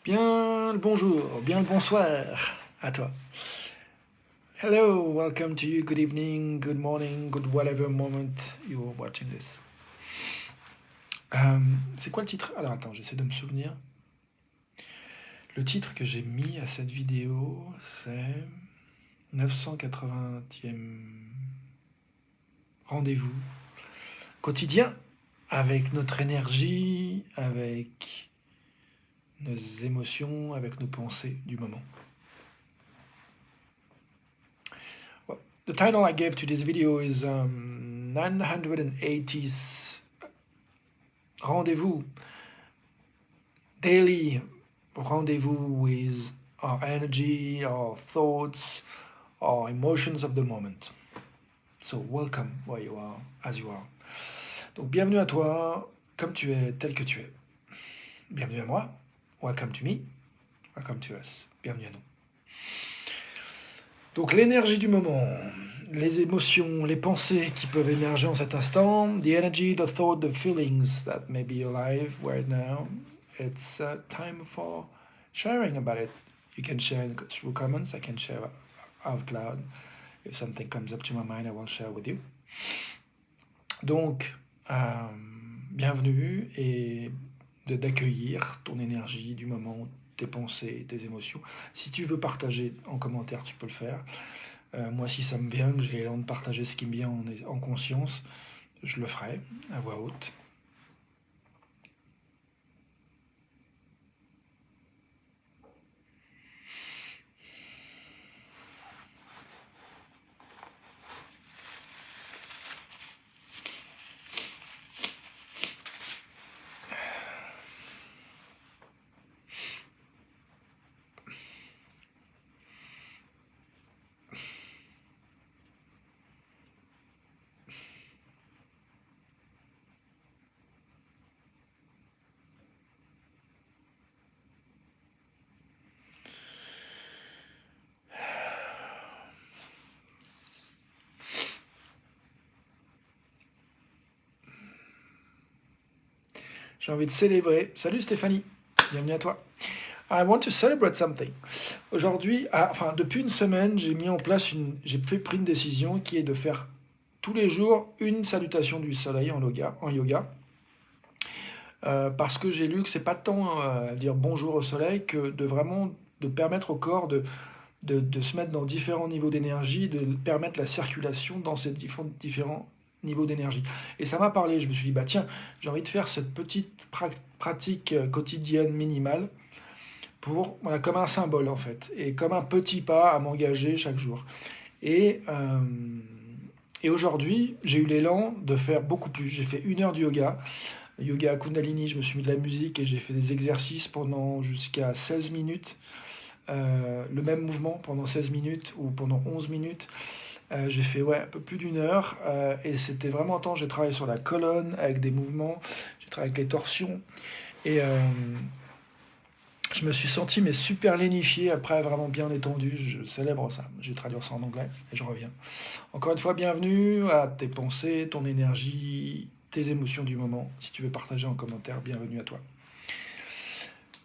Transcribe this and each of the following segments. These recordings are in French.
Bien le bonjour, bien le bonsoir à toi. Hello, welcome to you, good evening, good morning, good whatever moment you're watching this. C'est quoi le titre? Alors attends, j'essaie de me souvenir. Le titre que j'ai mis à cette vidéo, c'est 980e rendez-vous quotidien avec notre énergie, avec nos émotions, avec nos pensées du moment. Well, the title I gave to this video is 980s rendezvous, daily rendezvous with our energy, our thoughts, our emotions of the moment. So welcome where you are, as you are. Donc bienvenue à toi, comme tu es, tel que tu es. Bienvenue à moi, welcome to me, welcome to us, bienvenue à nous. Donc l'énergie du moment, les émotions, les pensées qui peuvent émerger en cet instant, the energy, the thought, the feelings that may be alive right now. It's time for sharing about it. You can share through comments, I can share out loud. If something comes up to my mind, I will share with you. Donc, bienvenue et d'accueillir ton énergie du moment, tes pensées, tes émotions. Si tu veux partager en commentaire, tu peux le faire. Moi, si ça me vient, que j'ai l'élan de partager ce qui me vient en conscience, je le ferai à voix haute. J'ai envie de célébrer. Salut Stéphanie, bienvenue à toi. I want to celebrate something. Aujourd'hui, depuis une semaine, j'ai mis en place pris une décision qui est de faire tous les jours une salutation du soleil en yoga. Parce que j'ai lu que c'est pas tant dire bonjour au soleil que de permettre au corps de se mettre dans différents niveaux d'énergie, de permettre la circulation dans ces différents niveaux d'énergie. Et ça m'a parlé, je me suis dit, bah tiens, j'ai envie de faire cette petite pratique quotidienne minimale comme un symbole en fait, et comme un petit pas à m'engager chaque jour. Et aujourd'hui, j'ai eu l'élan de faire beaucoup plus. J'ai fait 1 heure de yoga Kundalini, je me suis mis de la musique et j'ai fait des exercices pendant jusqu'à 16 minutes. Le même mouvement pendant 16 minutes ou pendant 11 minutes. J'ai fait un peu plus d'1 heure et c'était vraiment intense. J'ai travaillé sur la colonne avec des mouvements, j'ai travaillé avec les torsions et je me suis senti super lénifié après, vraiment bien détendu. Je célèbre ça. Je vais traduire ça en anglais et je reviens. Encore une fois, bienvenue à tes pensées, ton énergie, tes émotions du moment. Si tu veux partager en commentaire, bienvenue à toi.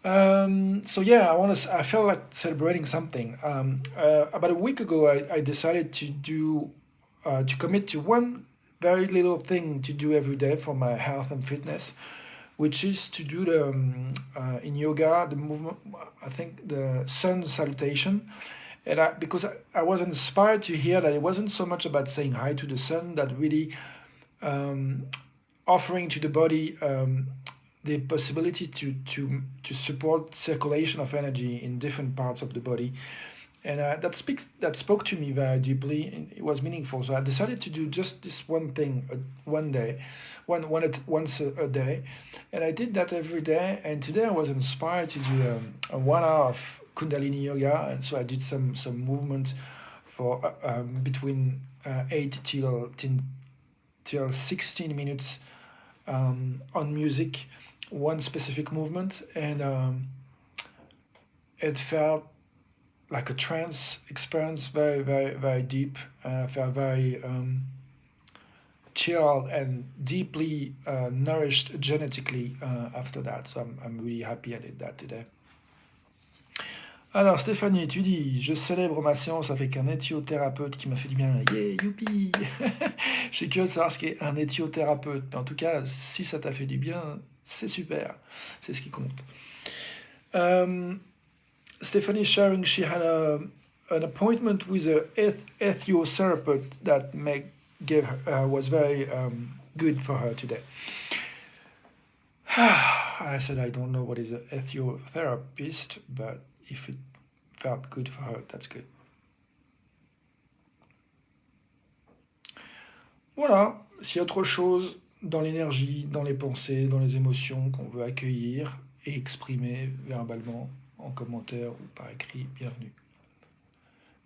I felt like celebrating something. About a week ago, I decided to commit to one very little thing to do every day for my health and fitness, which is to do in yoga the movement. I think the sun salutation, and because I was inspired to hear that it wasn't so much about saying hi to the sun, that really offering to the body. The possibility to support circulation of energy in different parts of the body, and that spoke to me very deeply, and it was meaningful. So I decided to do just this one thing, once a day, and I did that every day. And today I was inspired to do a 1 hour of Kundalini yoga, and so I did some movements for between 8 till 16 minutes on music. One specific movement, and it felt like a trance experience, very, very, very deep. I felt very chilled and deeply nourished genetically after that. So I'm really happy I did that today. Alors Stéphanie, tu dis, je célèbre ma séance avec un éthiothérapeute qui m'a fait du bien. Yeah, youpi! Je suis curieux de savoir ce qu'est un éthiothérapeute. Mais en tout cas, si ça t'a fait du bien, c'est super. C'est ce qui compte. Um, Stephanie sharing she had an appointment with a ethiotherapist that gave her, was very good for her today. I said I don't know what is an ethiotherapist, but if it felt good for her, that's good. Voilà, s'il y a autre chose dans l'énergie, dans les pensées, dans les émotions qu'on veut accueillir et exprimer verbalement, en commentaire ou par écrit, bienvenue.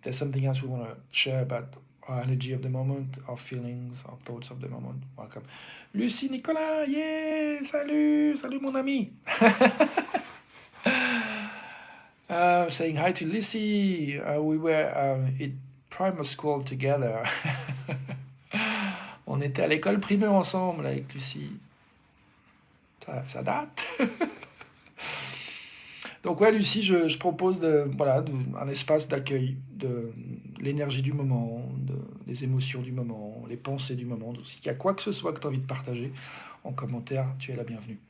There's something else we want to share about our energy of the moment, our feelings, our thoughts of the moment. Welcome. Lucie Nicolas, yeah, salut, salut mon ami. Saying hi to Lucy. We were at primary school together. On était à l'école primaire ensemble avec Lucie. Ça date. Donc ouais, Lucie, je propose un espace d'accueil de l'énergie du moment, des émotions du moment, les pensées du moment. Donc s'il y a quoi que ce soit que tu as envie de partager en commentaire, tu es la bienvenue.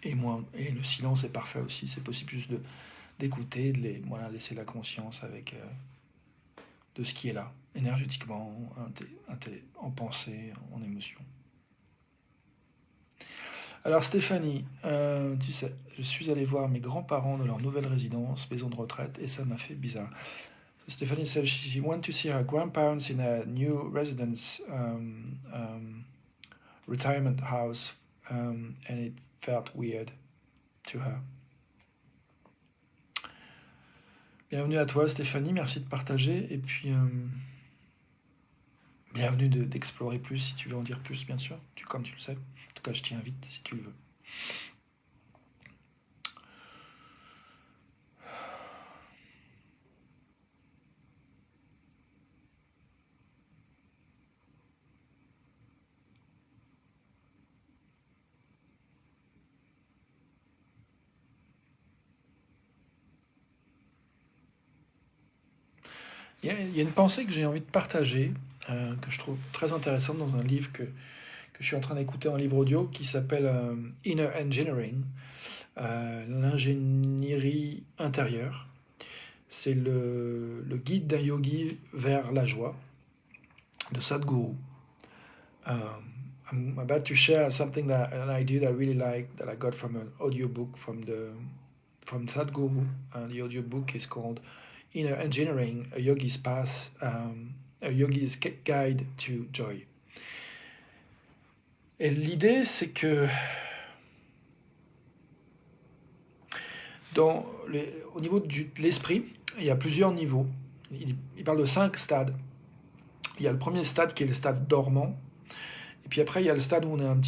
Et le silence est parfait aussi. C'est possible juste d'écouter, laisser la conscience avec de ce qui est là, énergétiquement, en pensée, en émotion. Alors Stéphanie, tu sais, je suis allé voir mes grands-parents dans leur nouvelle résidence, maison de retraite, et ça m'a fait bizarre. So Stephanie says she went to see her grandparents in a new residence retirement house, and it felt weird to her. Bienvenue à toi Stéphanie, merci de partager, et puis bienvenue d'explorer plus si tu veux en dire plus, bien sûr, comme tu le sais. En tout cas, je t'y invite si tu le veux. Il y a une pensée que j'ai envie de partager, que je trouve très intéressante dans un livre que je suis en train d'écouter en livre audio qui s'appelle Inner Engineering, l'ingénierie intérieure. C'est le guide d'un yogi vers la joie de Sadhguru. I'm about to share something an idea that I really like that I got from an audiobook from Sadhguru. The audiobook is called Inner Engineering, a yogi's path, a yogi's guide to joy. Et l'idée, c'est que au niveau de l'esprit, il y a plusieurs niveaux. Il parle de 5 stades. Il y a le premier stade qui est le stade dormant. Et puis après, il y a le stade où on est un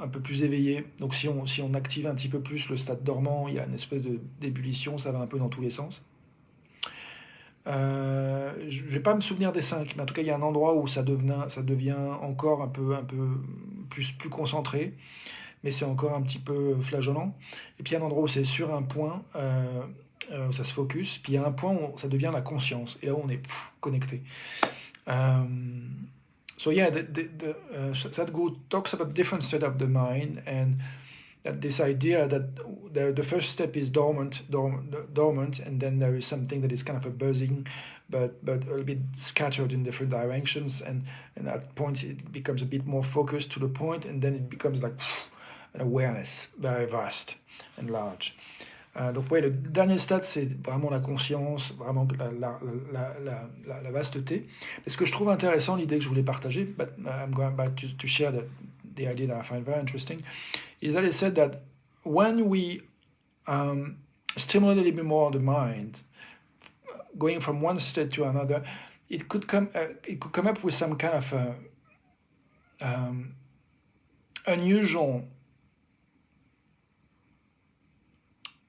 peu plus éveillé. Donc si on active un petit peu plus le stade dormant, il y a une espèce d'ébullition, ça va un peu dans tous les sens. Je ne vais pas me souvenir des 5, mais en tout cas, il y a un endroit où ça devient encore un peu plus concentré, mais c'est encore un petit peu flageolant. Et puis il y a un endroit où c'est sur un point, où ça se focus, puis il y a un point où ça devient la conscience, et là où on est connecté. So yeah, Sadhguru talks about different state of the mind, and that this idea that the first step is dormant, and then there is something that is kind of a buzzing, but a little bit scattered in different directions, and at that point it becomes a bit more focused to the point, and then it becomes like an awareness, very vast and large. Donc ouais, le dernier stade, c'est vraiment la conscience, vraiment la vasteté. Et ce que je trouve intéressant, l'idée que je voulais partager, but I'm going back to share the idea that I find very interesting, is that it said that when we stimulate a little bit more the mind, going from one state to another, it could come up with some kind of unusual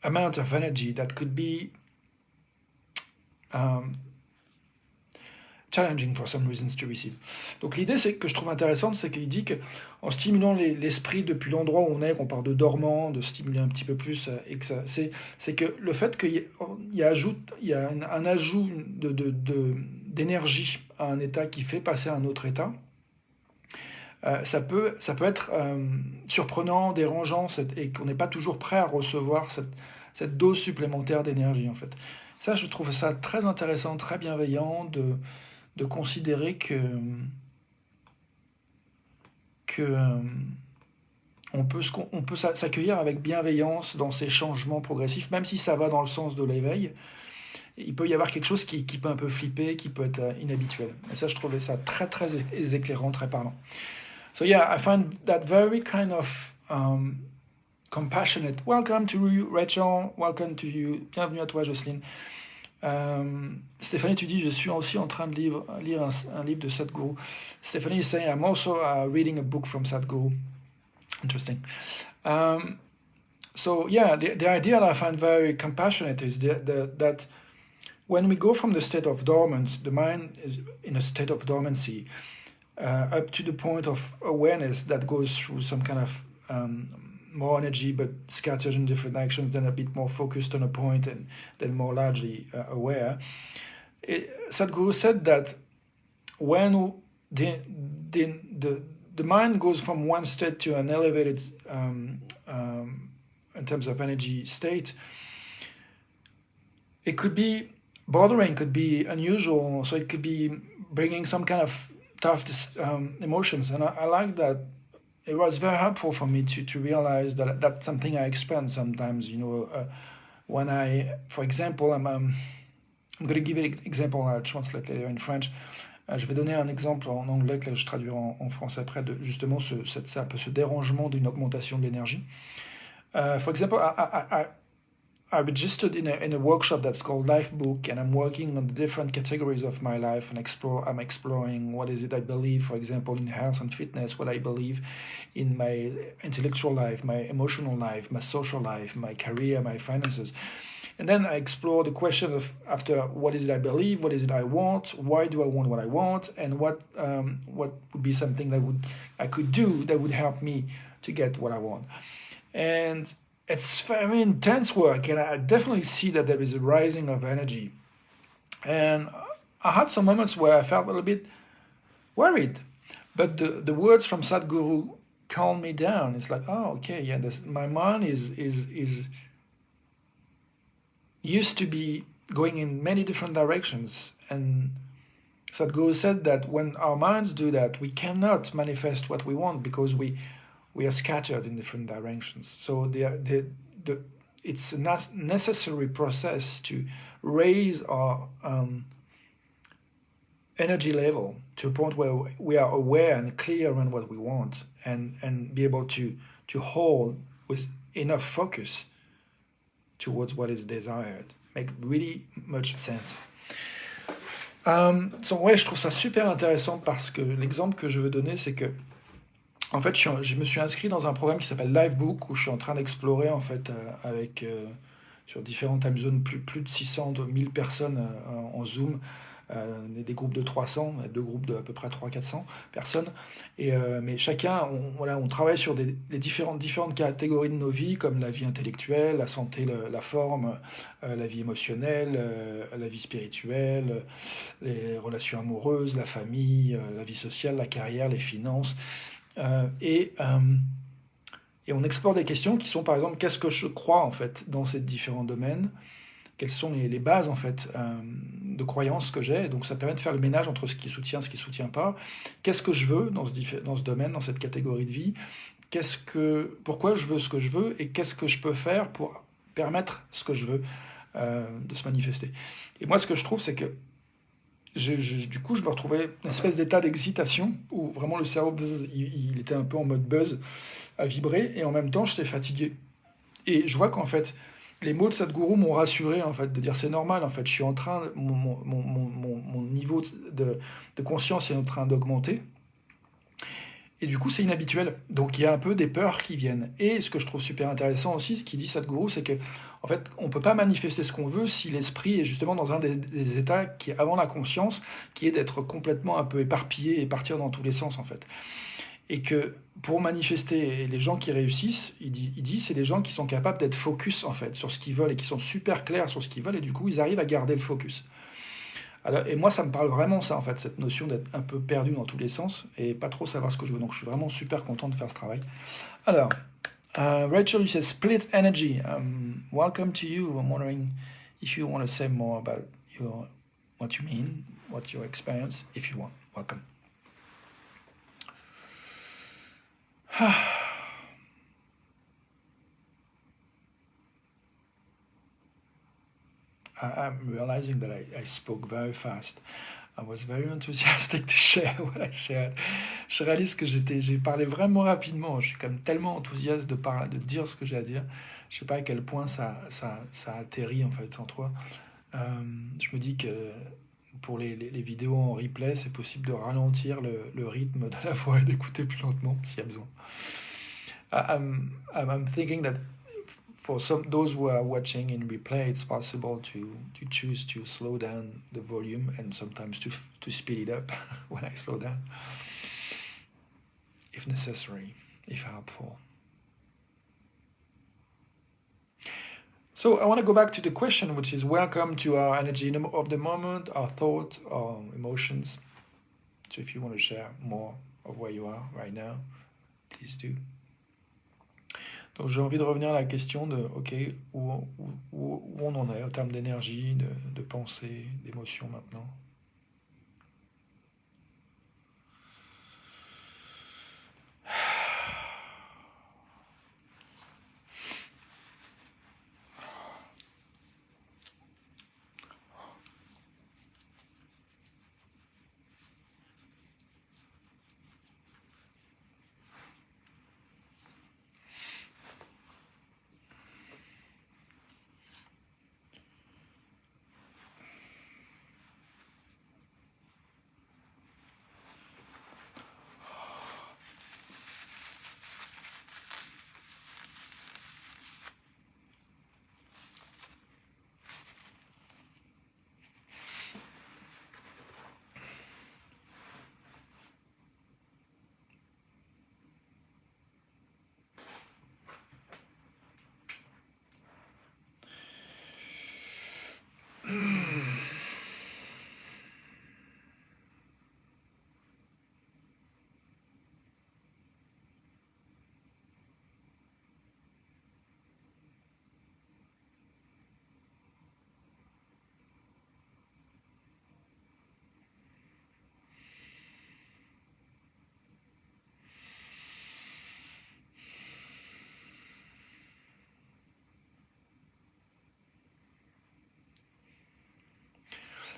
amount of energy that could be challenging for some reasons to receive. Donc l'idée c'est que je trouve intéressante, c'est qu'il dit que en stimulant l'esprit depuis l'endroit où on est, qu'on part de dormant, de stimuler un petit peu plus, et que ça, c'est que le fait qu'il y a un ajout d'énergie à un état qui fait passer à un autre état, ça peut être surprenant, dérangeant, et qu'on n'est pas toujours prêt à recevoir cette dose supplémentaire d'énergie en fait. Ça, je trouve ça très intéressant, très bienveillant de considérer que on peut s'accueillir avec bienveillance dans ces changements progressifs, même si ça va dans le sens de l'éveil. Il peut y avoir quelque chose qui peut un peu flipper, qui peut être inhabituel. Et ça, je trouvais ça très, très éclairant, très parlant. So yeah, I find that very kind of compassionate. Welcome to you, Rachel. Welcome to you. Bienvenue à toi, Jocelyne. Stéphanie, tu dis, je suis aussi en train de lire un livre de Sadhguru. Stephanie is saying, I'm also reading a book from Sadhguru. Interesting. So yeah, the idea that I find very compassionate is that when we go from the state of dormance, the mind is in a state of dormancy, up to the point of awareness that goes through some kind of more energy but scattered in different actions, then a bit more focused on a point and then more largely aware. Sadhguru said that when the mind goes from one state to an elevated in terms of energy state, it could be bothering, could be unusual, so it could be bringing some kind of tough emotions, and I like that. It was very helpful for me to realize that that's something I experience sometimes. When for example, I'm going to give an example. I'll translate later in French. Je vais donner un exemple en anglais que je traduirai en français après de justement ce dérangement d'une augmentation de l'énergie. For example, I registered in a workshop that's called Life Book, and I'm working on the different categories of my life, and I'm exploring what is it I believe, for example, in health and fitness, what I believe in my intellectual life, my emotional life, my social life, my career, my finances. And then I explore the question of, after, what is it I believe, what is it I want, why do I want what I want, and what would be something that I could do that would help me to get what I want. And it's very intense work, and I definitely see that there is a rising of energy. And I had some moments where I felt a little bit worried, but the words from Sadhguru calmed me down. It's like, oh, okay, yeah, my mind is used to be going in many different directions, and Sadhguru said that when our minds do that, we cannot manifest what we want because we are scattered in different directions. So it's a necessary process to raise our energy level to a point where we are aware and clear on what we want, and be able to hold with enough focus towards what is desired. Make really much sense. Ouais, je trouve ça super intéressant parce que l'exemple que je veux donner, c'est que en fait, je me suis inscrit dans un programme qui s'appelle Livebook, où je suis en train d'explorer en fait avec sur différentes time zones plus de 600, de 1000 personnes en Zoom, des groupes de 300, deux groupes de à peu près 300-400 personnes. Mais chacun, on travaille sur des différentes catégories de nos vies, comme la vie intellectuelle, la santé, la forme, la vie émotionnelle, la vie spirituelle, les relations amoureuses, la famille, la vie sociale, la carrière, les finances. Et on explore des questions qui sont, par exemple, qu'est-ce que je crois en fait dans ces différents domaines, quelles sont les bases en fait de croyances que j'ai. Et donc ça permet de faire le ménage entre ce qui soutient, ce qui soutient pas. Qu'est-ce que je veux dans ce domaine, dans cette catégorie de vie, pourquoi je veux ce que je veux, et qu'est-ce que je peux faire pour permettre ce que je veux de se manifester. Et moi, ce que je trouve, c'est que du coup, je me retrouvais une espèce d'état d'excitation où vraiment le cerveau, il était un peu en mode buzz, à vibrer, et en même temps, j'étais fatigué. Et je vois qu'en fait, les mots de Sadhguru m'ont rassuré, en fait, de dire c'est normal, en fait, je suis en train, mon niveau de conscience est en train d'augmenter. Et du coup, c'est inhabituel. Donc, il y a un peu des peurs qui viennent. Et ce que je trouve super intéressant aussi, ce qu'il dit Sadhguru, c'est que, en fait, on ne peut pas manifester ce qu'on veut si l'esprit est justement dans un des états qui est avant la conscience, qui est d'être complètement un peu éparpillé et partir dans tous les sens, en fait. Et que pour manifester, les gens qui réussissent, il dit, c'est les gens qui sont capables d'être focus, en fait, sur ce qu'ils veulent et qui sont super clairs sur ce qu'ils veulent, et du coup, ils arrivent à garder le focus. Alors, et moi, ça me parle vraiment ça, en fait, cette notion d'être un peu perdu dans tous les sens et pas trop savoir ce que je veux. Donc, je suis vraiment super content de faire ce travail. Alors, Rachel, you said split energy. Welcome to you. I'm wondering if you want to say more about what you mean, what's your experience, if you want. Welcome. I'm realizing that I spoke very fast. I was very enthusiastic to share what I shared. Je réalise que j'ai parlé vraiment rapidement. Je suis comme tellement enthousiaste de parler, de dire ce que j'ai à dire. Je sais pas à quel point ça atterrit en fait en toi. Je me dis que pour les vidéos en replay, c'est possible de ralentir le rythme de la voix et d'écouter plus lentement s'il y a besoin. I'm thinking that for those who are watching in replay, it's possible to choose to slow down the volume and sometimes to speed it up when I slow down, if necessary, if helpful. So I want to go back to the question, which is welcome to our energy of the moment, our thoughts, our emotions. So if you want to share more of where you are right now, please do. Donc j'ai envie de revenir à la question de, ok, où on en est en termes d'énergie, de pensée, d'émotion maintenant.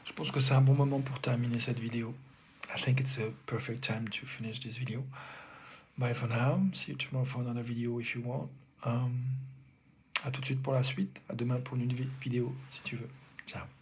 Je pense que c'est un bon moment pour terminer cette vidéo. I think it's a perfect time to finish this video. Bye for now. See you tomorrow for another video if you want. À tout de suite pour la suite. À demain pour une vidéo si tu veux. Ciao.